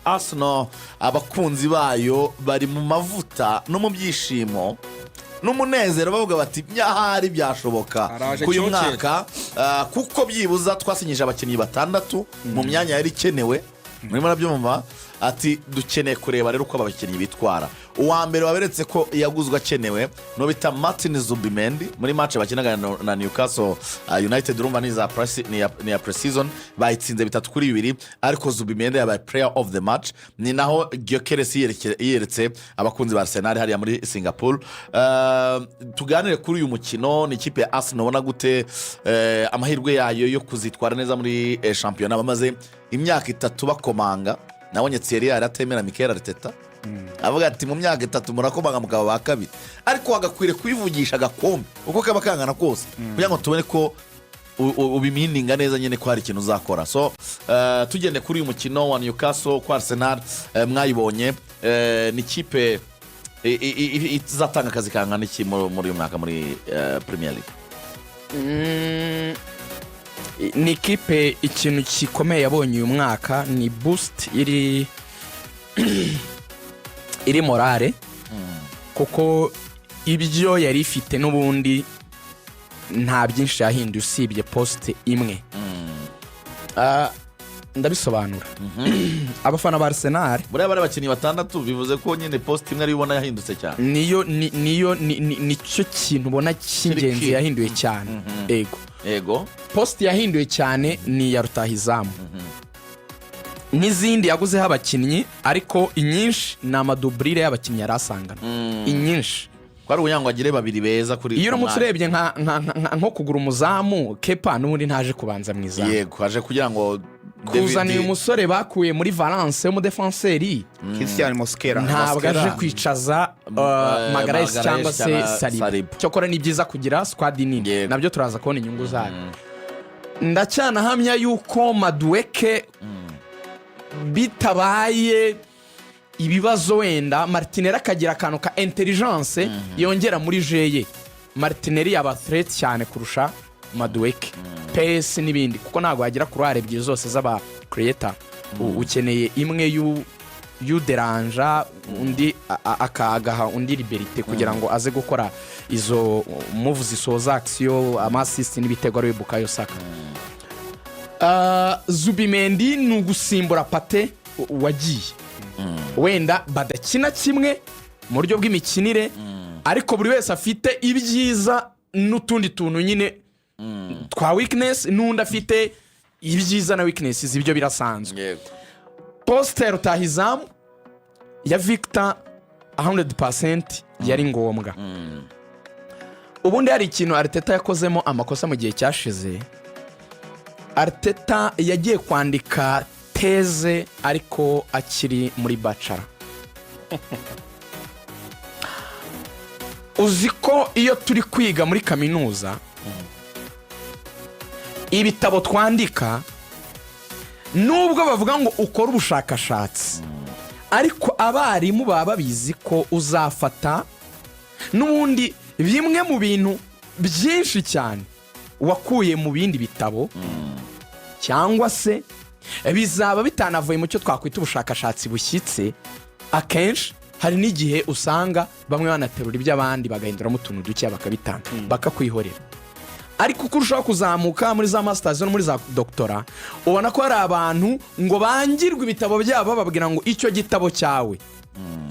Arsenal abakunzi bayo bari mu mavuta no mu byishimo n'umunezero bavuga bati nyahari byashoboka kuyu mwaka kuko byibuza twasinyije abakinnyi 6 mu myanya yari ikenewe muri marabyumva ati dukeneye kureba rero uko abakinnyi bitwara. Uwa mbere waberetse ko yaguzwe akenewe no bita Martin Zubimendi muri match bakinaga na Newcastle United urumva ni ya pre-season bayitsinze 3-2 ariko Zubimendi yabaye player of the match. Ni naho Gyökeres yeretse abakunzi ba Arsenal hariya muri Singapore. Tuganire kuri uyu mukino ni ikipe ya Arsenal ubona gute amahirwe yayo yo kuzitwara neza muri championnat bamaze imyaka 3 bakomanga. Nabonye Thierry aratemera Mikel Arteta avuga ati mu myaka 3 murakomanga mugabo ba kabiri ariko wagakwire kwivugisha gakombe uko kaba kangana kose kugira ngo tubone ko ubimininga neza nyene ko hari ikintu uzakora. So tugende kuri uyu mukino wa Newcastle kwa Arsenal mwayibonye ni kipe izatanga akazi kangana iki muri uyu mwaka muri Premier League. Ni kipe ikintu kikomeye yabonye uyu mwaka ni boost iri morale kuko ibyo yari ifite n'ubundi nta byinshi yahinduye usibye poste imwe. Ndabisobanura abafana ba Arsenal buriya bari abakinnyi 6 bivuze ko nyine poste imwe ari ubona yahindutse cyane. Nicyo kintu ubona cy'ingenzi yahinduye cyane. Ego poste yahinduye cyane ni ya rutahizamu n'izindi yaguzeho abakinnyi ariko inyinshi ni amadubrire y'abakinnyi yarasangana inyinshi kwari ubuyango agire babiri beza kuri iyo uramutse urebye nko kugura umuzamu Kepa n'ubundi ntaje kubanza mu izamu. Yego aje kugira ngo kuzana uyu musore bakuye muri Valence yo mu defenseri Christian Mosquera ntabwo aje kwicaza Magalhaes cyangwa se Saliba. Cyokora ni byiza kugira squad nini nabyo turaza kubona inyungu zayo. Ndacyana hamya yuko Madueke bitabaye ibibazo wenda Martinelli akagira akantu ka intelligence yongera muri jeye. Martinelli yaba threat cyane kurusha Madueke PS n'ibindi kuko ntago yagira kurare ebyiri zose z'aba creator. Ukeneye imwe y'uderanja undi akagaha undi liberté kugira ngo aze gukora izo moves zisoza action ama-assist n'ibitego ari Bukayo Saka. Zubimendi nugusimbura Pate wagiye wenda badakina kimwe mu buryo bw'imikinire ariko buri wese afite ibyiza n'utundi tuntu nyine twa weakness n'undi afite ibyiza na weaknesses ibyo birasanzwe. Poster rutahizamu ya Victor 100% yari ngombwa. Ubundi hari ikintu Arteta yakozemo amakosa mu gihe cyashize. Arteta yagiye kwandika teze ariko akiri muri bachelor. Uziko iyo turi kwiga muri kaminuza ibitabo twandika nubwo bavuga ngo ukora ubushakashatsi ariko abarimu baba bizi ko uzafata n'ubundi bimwe mu bintu byinshi cyane wakuye mu bindi bitabo cyangwa se bizaba bitanavuye mu cyo twakwita ubushakashatsi bushyitse. Akenshi hari n'igihe usanga bamwe banaterura iby'abandi bagahinduramo utuntu duke bakabitanga bakakwihorera. Ariko uko urushaho kuzamuka muri za masters no muri za doctora ubona ko hari abantu ngo bangirwe ibitabo byabo bababwira ngo icyo gitabo cyawe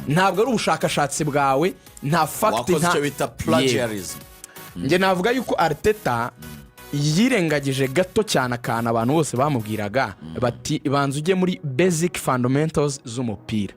ntabwo ari ubushakashatsi bwawe nta fact nta bita plagiarism. Nge navuga yuko Arteta yirengagije gato cyane akana abantu bose bamubwiraga bati banza ujye muri basic fundamentals z'umupira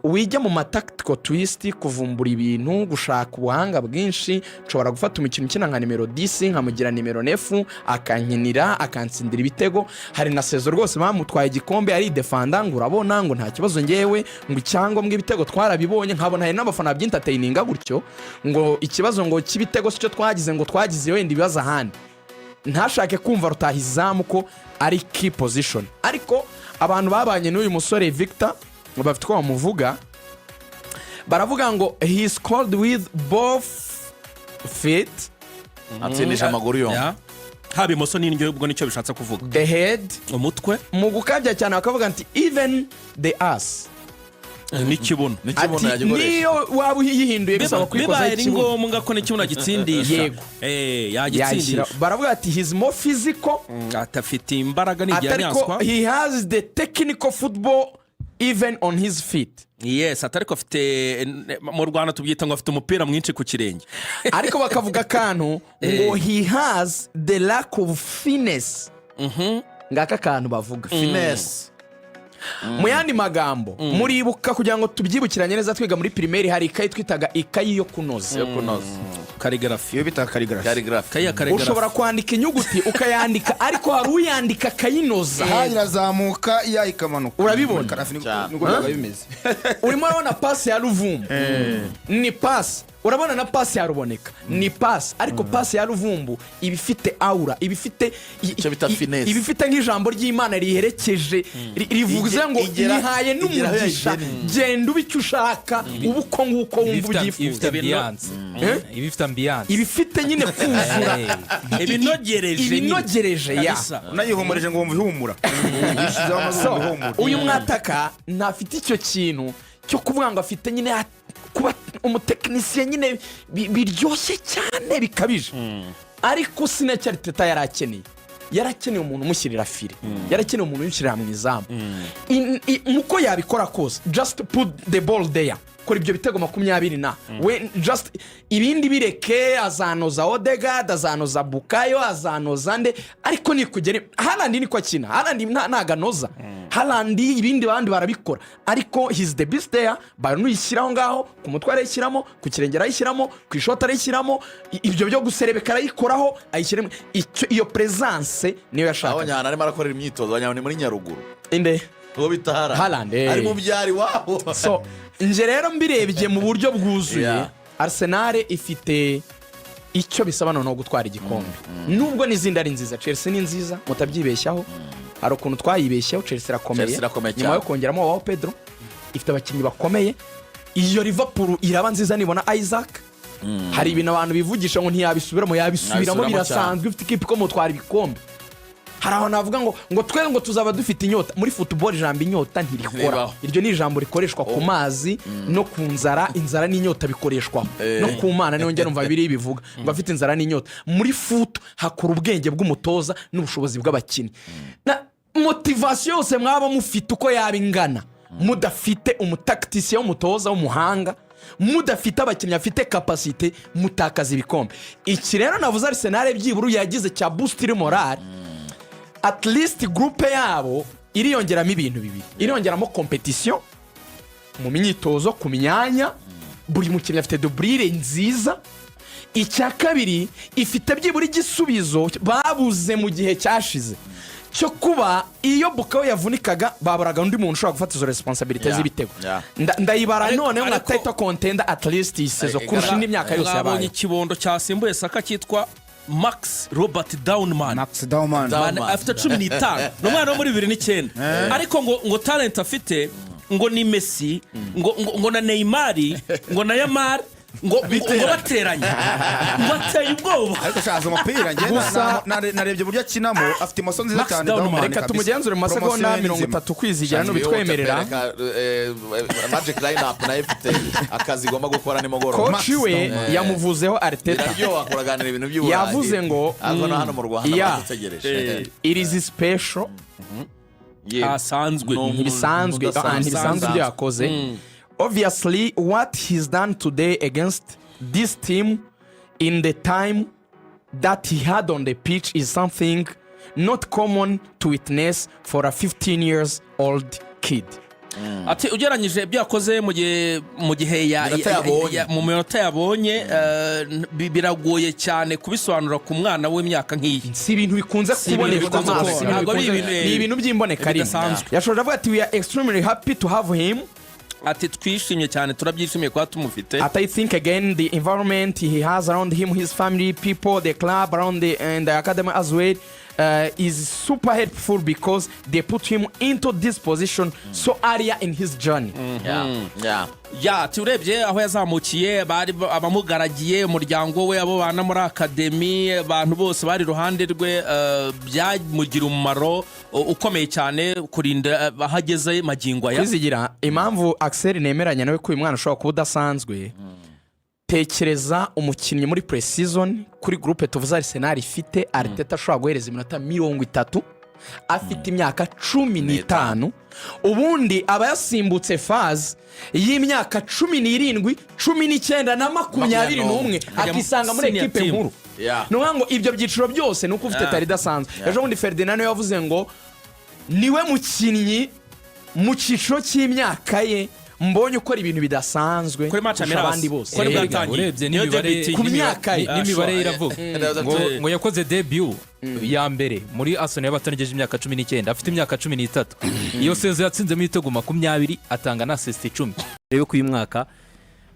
wijya mu tactical twist kuvumbura ibintu gushaka ubuhanga bwinshi. Nshobora gufata umukino ukina nka nimero 10 nkamugira nimero 9 akankinira akansindira ibitego. Hari na sezo rwose bamutwaye igikombe ari defender ngo urabona ngo nta kibazo ngewe ngo cyangwa mbwe ibitego twarabibonye nkabona hari n'abafana by'entertaininga gutyo ngo ikibazo ngo kibitego cyo twagize ngo twagize wenda ibibazo ahandi. Ntashake kumva rutahizamu ko ari key position. Ariko abantu babanye n'uyu musore Victor bafite ko bamuvuga baravuga ngo he scored with both feet atsinije amaguru yombi haba imoso n'indyo ubwo nicyo bishatse kuvuga the head umutwe mu gukabya cyane bakavuga nti even the ass n'ikibuno ati niyo waba uyihinduye bisaba kwikoza bibaye ari ngombwa ko n'ikibuno gitsindisha yagitsindisha baravuga ati he's more physical atafite imbaraga n'igihe nyaswa he has the technical football even on his feet. Yes, atariko afite mu Rwanda tubyita ngo afite umupira mwinshi ku kirenge ariko bakavuga kantu ngo he has the lack of finesse ngaka kantu bavuga finesse mu yandi magambo muribuka kugira ngo tubyibukiranye neza twiga muri primaire hari ikayi twitaga ikayi yo kunoza calligraphy iyo bita calligraphy ushobora kwandika inyuguti ukayandika ariko hari uyandika kayinoza irazamuka ikamanuka urabibona niko bimeze urimo urabona pass ya Ruvumbu ni pass urabona na pass ya Ruboneka ni pass ariko pass ya Ruvumbu ibifite aura ibifite ibifite nk'ijambo ry'Imana riherekeje rivuze ngo nihaye n'umugisha genda ubicyo ushaka ubuko nguko wumva ugifuza ibifite ambiance ibifite nyine kuzura ibinogereje ya unayihumurije ngo wumve ihumura uyu mwataka ntafite icyo kintu cyo kuvuga ngo afite nyine kuba umutekinisiye nyine biryoshye cyane bikabije ariko sinacyari Teta yarakeneye umuntu umushyirira fire yarakeneye umuntu umushyirira mu izamu muko yabikora kose just put the ball there kora ibyo bitego 20 na we just ibindi bireke azanoza Odegaard azanoza Bukayo azanoza nde ariko ni kugera Haaland niko akina Haaland ntaganoza Haaland ibindi bandi barabikora ariko he's the best there Bayern uyishyiraho ngaho ku mutwe arayishyiramo ku kirengera ayishyiramo ku ishota arayishyiramo ibyo byo guserebeka arayikoraho ayishyiramo iyo presence niyo yashaka abonye hano arimo arakorera imyitozo banyabone muri Nyaruguru inde uwo bitahara Haaland ari mu byari wabo so nje rero mbirebye mu buryo bwuzuye Arsenal ifite icyo bisaba no gutwara igikombe nubwo n'izindi ari nziza Chelsea ni nziza mutabyibeshyaho hari ukuntu twayibeshyaho Chelsea irakomeye nyuma yo kongeramo wa Pedro ifite abakinnyi bakomeye iyo Liverpool iraba nziza nibona Isaac hari ibintu abantu bivugisha ngo ntiyabisubiramo yabisubiramo birasanzwe ifite ikipe ko mutwara ibikombe hari aho navuga ngo twe ngo tuzaba dufite inyota muri football ijambo inyota ntirikora iryo ni ijambo rikoreshwa ku mazi no ku nzara inzara n'inyota bikoreshwa no ku mana niyo njye numva biri bivuga ngo afite inzara n'inyota muri foot hakora ubwenge bw'umutoza n'ubushobozi bw'abakinnyi na motivation yose mwaba mufite uko yabingana mudafite umutacticien w'umutoza w'umuhanga mudafite abakinnyi afite capacité mutakaza ibikombe iki rero navuze Arsenal byiburu yagize cya booster morale at least groupe yabo iriyongeramo ibintu bibiri iriyongeramo competition mu myitozo ku myanya buri mukinnyi afite doublure nziza icya kabiri ifite byibura igisubizo babuze mu gihe cyashize cyo kuba iyo Bukayo yavunikaga baburaga undi muntu ushobora gufata izo responsibility z'ibitego ndayibara none nka title contender at least isezo kurusha indi myaka yose yabaye abonye ikibondo cyasimbuye Saka cyitwa Max Robert Downman afite 15 n'umwana wo muri 2009 ariko ngo talent afite ngo ni Messi ngo na Neymar ngo na Yamar ngo bateranye bateye ubwoba ariko shaza umupira ngenda narebye buryo akinamo afite imoso nziza cyane reka tumugenzure mu masegonda 30 kwizigera no bitwemerera magic line up na ifite akazi gomba gukora nimugoroba coach we yamuvuzeho Arteta ibyo wakuraganira ibintu by'uburayi yavuze ngo hano mu Rwanda bategereje it is special asanzwe ntibisanzwe ibyo yakoze obviously what he's done today against this team in the time that he had on the pitch is something not common to witness for a 15 years old kid. Ati ugeranyije byakoze mu gihe mu minota yabonye biragoye cyane kubisobanura ku mwana w'imyaka nk'iyi si ibintu bikunze kuboneka ni ibintu by'imboneka yashoje avuga ati we are extremely happy to have him ati twishimye cyane turabyishimiye kwa tumufite I think again the environment he has around him his family people the club around and the academy as well is super helpful because they put him into this position so earlier in his journey. turebye aho yazamukiye bari abamugaragiye umuryango we abo bana muri akademi abantu bose bari iruhande rwe byamugira umumaro ukomeye cyane kurinda ahageze magingo aya. Kwizigira impamvu Axel nemeranya nawe ko uyu mwana ushobora kuba udasanzwe. Tekereza umukinnyi muri pre-season kuri groupe tuvuze Arsenal ifite Arteta ashobora guhereza iminota 30 afite imyaka 15 ubundi aba yasimbutse phase y'imyaka 17 19 na 21 akisanga muri equipe nkuru. No ngo ibyo byiciro byose nuko ufite tari dasanzwe. Ejo bundi Ferdinand yavuze ngo niwe mukinnyi mu ciciro cy'imyaka ye mbonye ukora ibintu bidasanzwe kuri match abandi bose kuri bwatangiye n'imibare iravuga ngo yakoze debut ya mbere muri Arsenal y'abatanegeje imyaka 19 afite imyaka 13 iyo sezo yatsinze mu itego 20 atanga na assist 10 rero ku uyu mwaka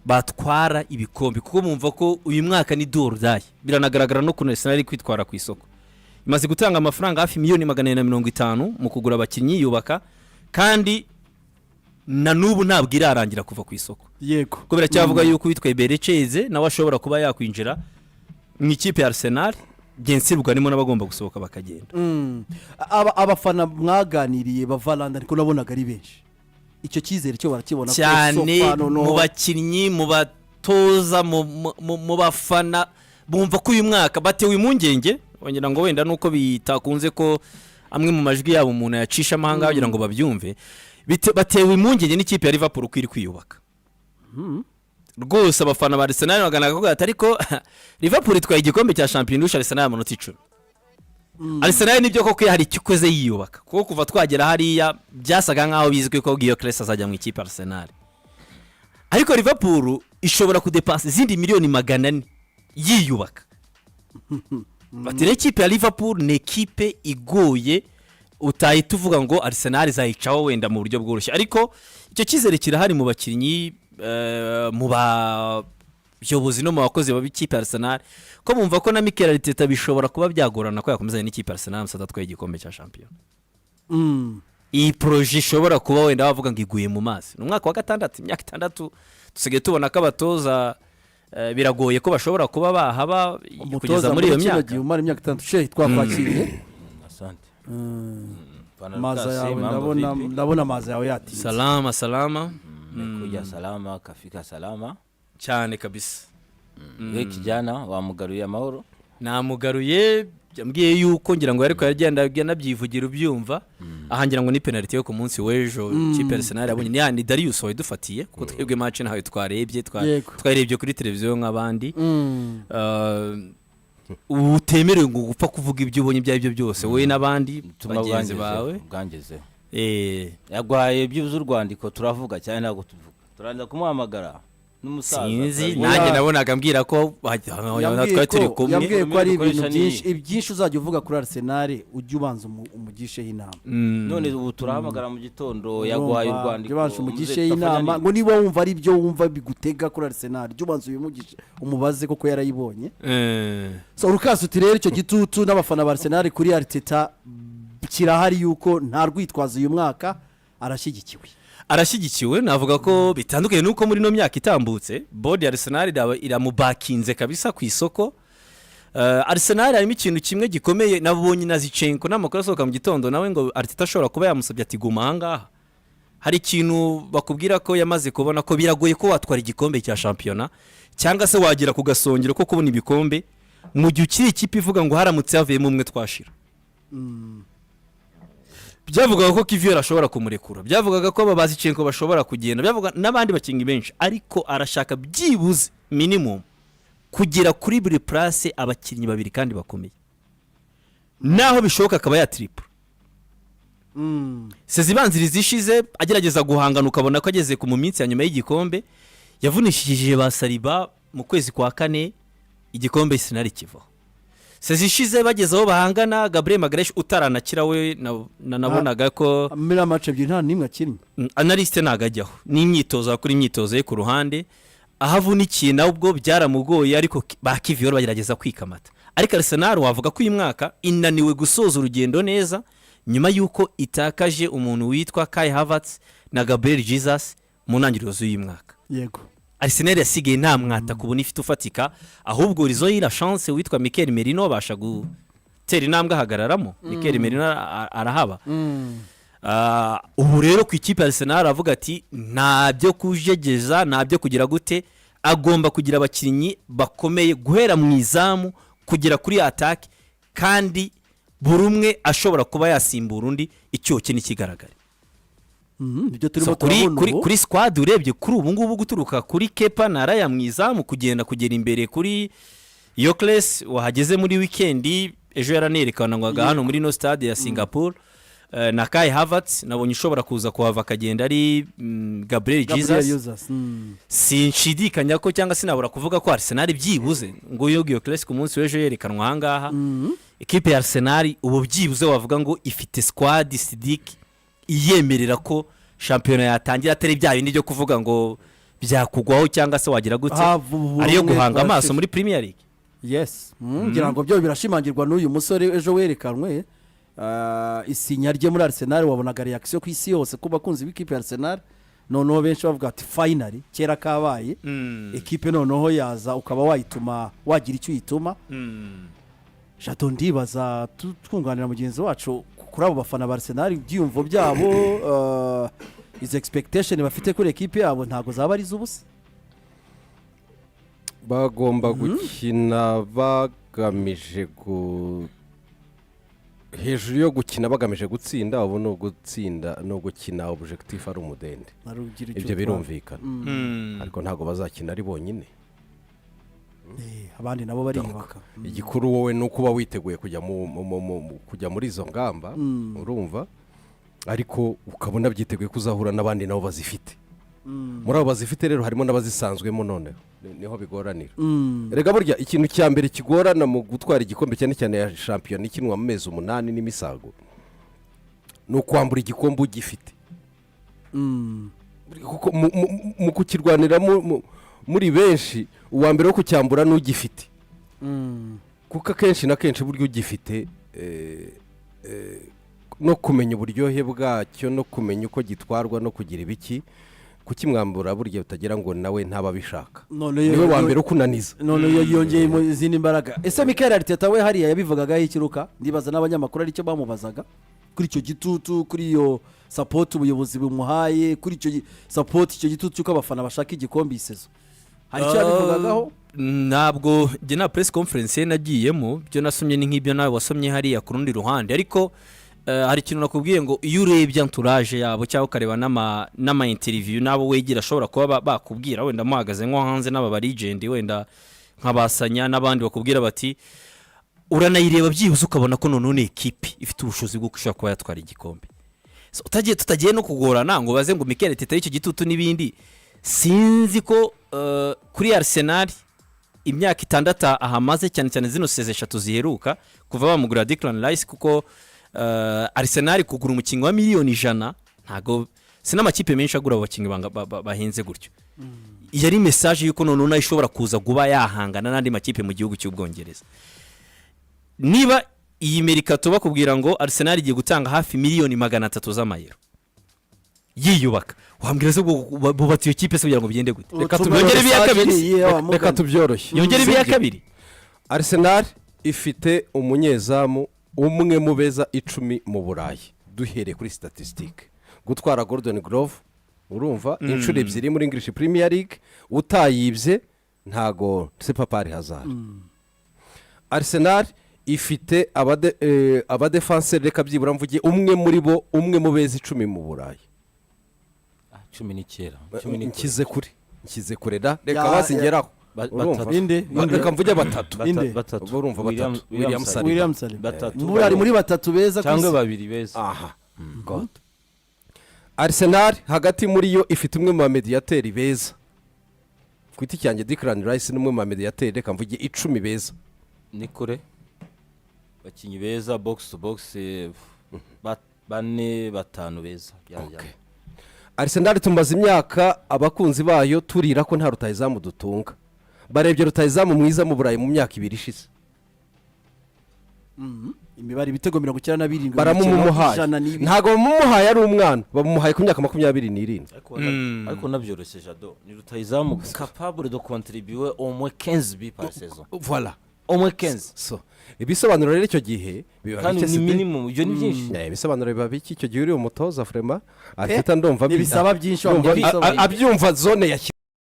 batwara ibikombe kuko mumva ko uyu mwaka ni dordaye biranagaragara no ku Arsenal ari kwitwara ku isoko imaze gutanga amafaranga hafi miliyoni 450 mu kugura abakinnyi yubaka kandi na nubu ntabwo irarangira kuva ku isoko. Yego ko biracyavuga yuko witwaye Bereceze nawe ashobora kuba yakwinjira mu ikipe ya Arsenal gensibwa nimo nabagomba gusohoka bakagenda. Abafana mwaganiriye bavalanda ariko nabonaga ari benshi. Icyo cyizere cyo barakibona ko cyane mu bakinnyi mu batoza mu bafana bumva ko uyu mwaka batewe impungenge wongera ngo wenda nuko bitakunze ko amwe mu majwi yabo umuntu yacisha amahanga kugira ngo babyumve batewe impungenge n'ikipe ya Liverpool kwiri kwiyubaka. Rwose abafana ba Arsenal baganaga ko ariko Liverpool itwaye igikombe cya Champions Arsenal amanota 10. Arsenal nibyo koko hari kikoze yiyubaka kuko kuva twagera hariya byasaga nkaho bizwe ko Giyo Kress azajya mu ikipe Arsenal. Ariko Liverpool ishobora kudepansa izindi miliyoni 400 yiyubaka. Batire ikipe ya Liverpool ni ikipe igoye utahita uvuga ngo Arsenal izayicaho wenda mu buryo bworoshye ariko icyo cyizere kirahari mu bakinnyi mu bayobozi no mu bakozi b'ikipe Arsenal ko bumva ko na Mikel Arteta bishobora kuba byagorana ko yakomeza n'ikipe Arsenal musadatwaye igikombe cya champion. Iyi projet ishobora kuba wenda bavuga ngo iguye mu mazi no mwaka wa 6 imyaka 6 tusigaye tubona ko abatoza biragoye ko bashobora kuba bahaba kugeza muri iyo myaka umara imyaka 6 shehe twakwakiriye. Asante. Maza yawe ndabona maza yawe yati salama kuja salama kafika salama cyane kabisa. We kijana wamugaruye amahoro namugaruye yambwiye yuko ngira ngo ariko yagenda nabyivugira ubyumva ahangira ngo ni penalty yo ku munsi w'ejo Kipe Arsenal yabonye ni Darius wayidufatiye kuko twebwe match naho twarebye twarebye kuri televiziyo nk'abandi utemerewe ngo gupfa kuvuga ibyo ubonye ibyo byose wowe n'abandi bagenzi bawe bwangeze yagwaye byuzuye urwandiko turavuga cyane ntabwo tuvuga turanza kumuhamagara n'umusaza sinzi nanjye nabonaga mbwira ko twari turi kumwe yambwiye ko ari ibintu byinshi uzajya uvuga kuri Arsenal ujye ubanza umugisheho inama none ubu turahamagara mu gitondo yagwaye urwandiko ubanza umugisheho inama ngo niba wumva ari byo wumva bigutega kuri Arsenal ujye ubanza ubimugishe umubaze koko yarayibonye so Lucas uti rero icyo gitutu n'abafana ba Arsenal kuri Arteta kirahari yuko nta rwitwazo uyu mwaka arashyigikiwe navuga ko bitandukanye nuko muri no myaka itambutse board ya Arsenal iramubakinze kabisa ku isoko. Arsenal harimo ikintu kimwe gikomeye nabonye na Zichenko n'amakuru asohoka mu gitondo nawe ngo Arteta ashobora kuba yamusabye ati guma ahangaha. Hari ikintu bakubwira ko yamaze kubona ko biragoye ko watwara igikombe cya championnat cyangwa se wagira ku gasongero ko kubona ibikombe mu gihe ukiri ikipe ivuga ngo haramutse havuyemo umwe twashira. Byavugaga ko Kivior ashobora kumurekura byavugaga ko ababazi Zichenko bashobora kugenda byavuga n'abandi bakingi benshi ariko arashaka byibuze minimum kugera kuri buri place abakinnyi babiri kandi bakomeye naho bishoboka akaba ya triple. Sezibanziriza ishize agerageza guhangana ukabona ko ageze ku mu minsi ya nyuma y'igikombe yavunishije ba Saliba mu kwezi kwa 4 igikombe sinari kivaho. Sezishize bagezeho bahangana Gabriel Magalhaes utaranakira we nabonaga ko muri match ebyiri nta nimwe akinnye analyste nagajyaho n'imyitozo kuri imyitozo ye ku ruhande ahavunikiye nawe ubwo byaramugoye ariko ba Kivior bagerageza kwikamata ariko Arsenal wavuga ko uyu mwaka inaniwe gusoza urugendo neza nyuma y'uko itakaje umuntu witwa Kai Havertz na Gabriel Jesus mu ntangiriro z'uyu mwaka. Yego. Arsenal yasigaye nta mwata kubona ifite ufatika, ahubwo rizo yira chance witwa Mikel Merino abasha gutera intambwe ahagararamo. Mikel Merino arahaba. Ubu rero ku ikipe Arsenal avuga ati ntabyo kujegeza, ntabyo kugira gute, agomba kugira abakinnyi bakomeye guhera mu izamu kugera kuri attack, kandi buri umwe ashobora kuba yasimbura undi icyo cye n'ikigaragara. Ibyo turimo turabona kuri squad urebye kuri ubu ngubu guturuka kuri Kepa na Raya mu izamu kugera imbere kuri Yokles wahageze muri weekend ejo yaranerekanwaga hano muri no stade ya Singapore. Na Kai Havertz nabonye ushobora kuza kuhava akagenda ari Gabriel Jesus. Sinshidikanya ko cyangwa sinabura kuvuga ko Arsenal byibuze ngo Yogi Yokles ku munsi w'ejo yerekanwa ahangaha. Equipe ya Arsenal ubu byibuze wavuga ngo ifite squad Sidik iyemerera ko shampiyona yatangira atari bya bindi byo kuvuga ngo byakugwaho cyangwa se wagira gute, ariyo guhanga amaso muri Premier League. Yes, ngira ngo byo birashimangirwa n'uyu musore ejo werekanwe. Isinya rye muri Arsenal wabonaga reaction ku isi yose ku bakunzi b'ikipe ya Arsenal, noneho benshi bavuga ati finally kera kabaye ekipe noneho yaza ukaba wayituma wagira icyo uyituma. Jato ndibaza twunganira mugenzi wacu kuri abo bafana ba Arsenal byiyumvo byabo, izo expectation bafite kuri ekipe yabo ntago zaba ari z'ubusa. Bagomba gukina bagamije hejuru yo gukina bagamije gutsinda, ubu no gutsinda no gukina objectif ari umudende. Ibyo birumvikana. Ariko ntago bazakina ari bonyine. Abandi nabo bariyubaka. Igikuru wowe nuko uba witeguye kujya muri izo ngamba, urumva, ariko ukabona byiteguye kuzahura n'abandi nabo bazifite. Muri abo bazifite rero harimo n'abazisanzwemo, none niho bigoranira. Rega burya ikintu cya mbere kigorana mu gutwara igikombe cyane cyane ya shampiyona ikinwa mu mezi 8 n'imisago no kwambura igikombe ugifite. Kuko mu kukirwanira muri benshi uwa mbere wo kucyambura n'ugifite. Kuko akenshi na kenshi buryo ugifite no kumenya uburyohe bwacyo no kumenya uko gitwarwa no kugira ibiki kukimwambura burya utagira ngo nawe ntaba bishaka. Niwe wa mbere ukunaniza. None yongeye mu zindi mbaraga. Ese Mikel Arteta we hariya yabivugaga ikiruka, ndibaza n'abanyamakuru ari cyo bamubazaga kuri icyo gitutu, kuri iyo support ubuyobozi bumuhaye, kuri icyo support icyo gitutu cy'uko abafana bashaka igikombe isezo. Hari icyo yabivugagaho? Ntabwo jye na press conference nagiyemo, byo nasomye ni nk'ibyo nawe wasomye hariya ku rundi ruhande, ariko hari ikintu nakubwiye ngo iyo urebye entourage yabo cyangwa ukareba n'ama interview nabo wegera ashobora kuba bakubwira, wenda muhagaze nko hanze n'aba legend wenda nkabasanya n'abandi bakubwira bati uranayireba byibuze ukabona ko none equipe ifite ubushobozi bwo kushaka kuba yatwara igikombe. So tutagiye no kugorana ngo baze ngo Mikel Arteta y'icyo gitutu n'ibindi. Sinzi ko kuri Arsenal imyaka 6 ahamaze cyane cyane zino seze 3 ziheruka kuva bamugura Declan Rice, kuko Arsenal kugura umukinyi wa miliyoni 100 ntago sinamakipe menshi agura abakinyi bahenze gutyo. Yari message yuko none ishobora kuza guba yahangana n'andi makipe mu gihugu cy'Ubwongereza. Niba iyi merikato bakubwira ngo Arsenal igiye gutanga hafi miliyoni 300 z'amayero yiyubaka, wambwira se bubati iyo kipe se kugira ngo bigende gute? Reka tubyongere biya kabiri, reka tubyoroshye. Yongere biya kabiri. Arsenal ifite umunyezamu umwe mu beza 10 mu Burayi duhereye kuri statistique. Gutwara Golden Glove urumva inshuro ebyiri muri English Premier League, utayibye ntago se papari hazara. Arsenal ifite abadefenseur reka byibura mvugiye umwe muri bo, umwe mu beza 10 mu Burayi. 19 nkize kure da reka basingeraho. Reka mvuge batatu urumva batatu. William Saliba muri muri batatu beza cyangwa babiri beza. Aha, God. Arsenal hagati muri yo ifite umwe mu mediateri beza. Kwiti cyanjye Declan Rice n'umwe mu mediateri reka mvuge 10 beza. Ni kure bakinyi beza box to box 4-5 beza. Arsenal tumaze imyaka abakunzi bayo turira ko nta rutayizamu dutunga. Barebye rutayizamu mwiza mu Burayi mu myaka 2 ishize. imibare ibitego 97 baramumuhaye ntabwo bamumuhaye ari umwana bamumuhaye ku myaka 27 ariko nabyoroshye jado ni rutayizamu capable de contribuer au moins 15 buts par saison voilà au moins 15 so ibisobanuro rero icyo gihe biba kandi ni minimum ibyo ni byinshi ibisobanuro biba biki icyo gihe uri umutoza vraiment Arteta ndumva bisaba byinshi abyumva zone ya